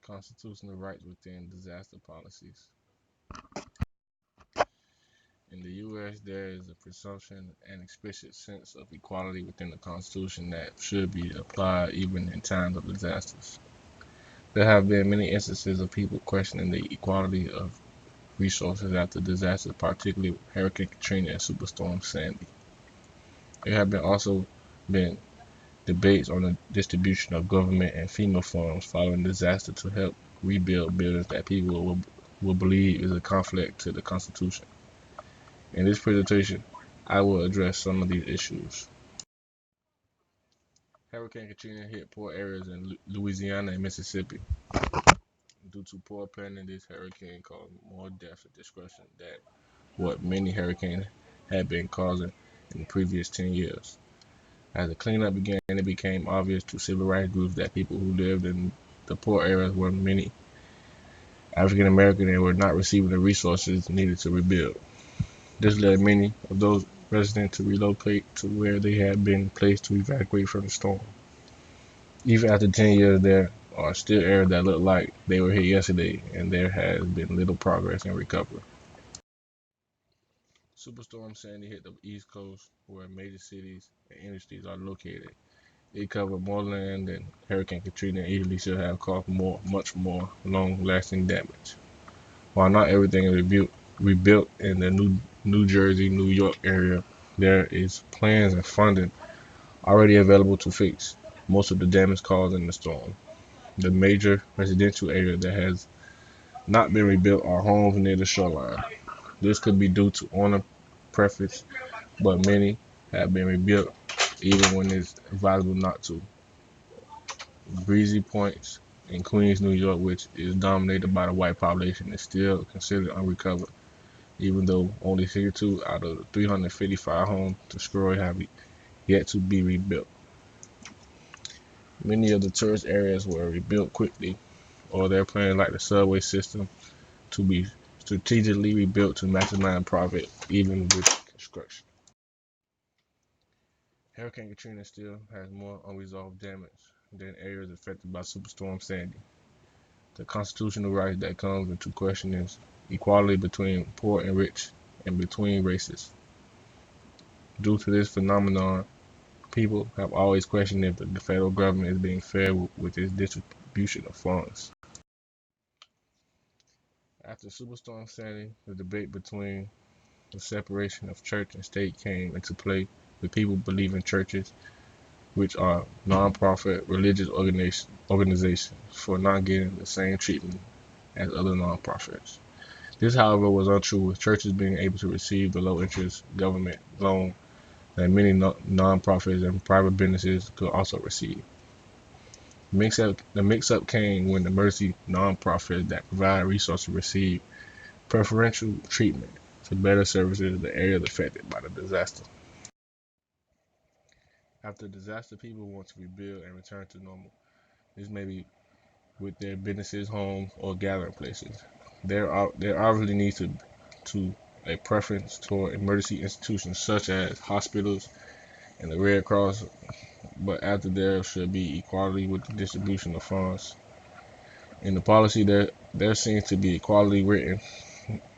constitutional rights within disaster policies. In the U.S., there is a presumption and explicit sense of equality within the Constitution that should be applied even in times of disasters. There have been many instances of people questioning the equality of resources after disasters, particularly Hurricane Katrina and Superstorm Sandy. There have also been debates on the distribution of government and FEMA funds following disaster to help rebuild buildings that people will believe is a conflict to the Constitution. In this presentation, I will address some of these issues. Hurricane Katrina hit poor areas in Louisiana and Mississippi. Due to poor planning, this hurricane caused more deaths and destruction than what many hurricanes had been causing in the previous 10 years. As the cleanup began, it became obvious to civil rights groups that people who lived in the poor areas were many African American and were not receiving the resources needed to rebuild. This led many of those residents to relocate to where they had been placed to evacuate from the storm. Even after 10 years, there are still areas that look like they were hit yesterday, and there has been little progress in recovery. Superstorm Sandy hit the East Coast, where major cities and industries are located. It covered more land than Hurricane Katrina and easily should have caused much more long-lasting damage. While not everything is rebuilt in the New Jersey, New York area, there is plans and funding already available to fix most of the damage caused in the storm. The major residential area that has not been rebuilt are homes near the shoreline. This could be due to owner preference, but many have been rebuilt even when it's advisable not to. Breezy Point in Queens, New York, which is dominated by the white population, is still considered unrecovered, even though only 62 out of the 355 homes destroyed have yet to be rebuilt. Many of the tourist areas were rebuilt quickly, or they're planning like the subway system to be strategically rebuilt to maximize profit even with construction. Hurricane Katrina still has more unresolved damage than areas affected by Superstorm Sandy. The constitutional right that comes into question is equality between poor and rich and between races. Due to this phenomenon, people have always questioned if the federal government is being fair with its distribution of funds. After Superstorm Sandy, the debate between the separation of church and state came into play, with people believing churches, which are non-profit religious organizations, for not getting the same treatment as other non-profits. This, however, was untrue, with churches being able to receive the low-interest government loan that many non-profits and private businesses could also receive. The mix-up came when the Mercy non-profits that provide resources received preferential treatment to better services the areas affected by the disaster. After disaster, people want to rebuild and return to normal. This may be with their businesses, homes, or gathering places. There obviously needs to a preference toward emergency institutions such as hospitals and the Red Cross, but after there should be equality with the distribution of funds. In the policy, there seems to be equality written,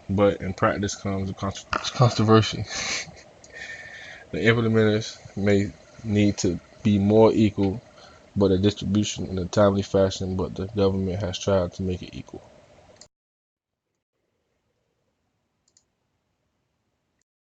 but in practice comes controversy. The implementers may need to be more equal, but a distribution in a timely fashion, but the government has tried to make it equal.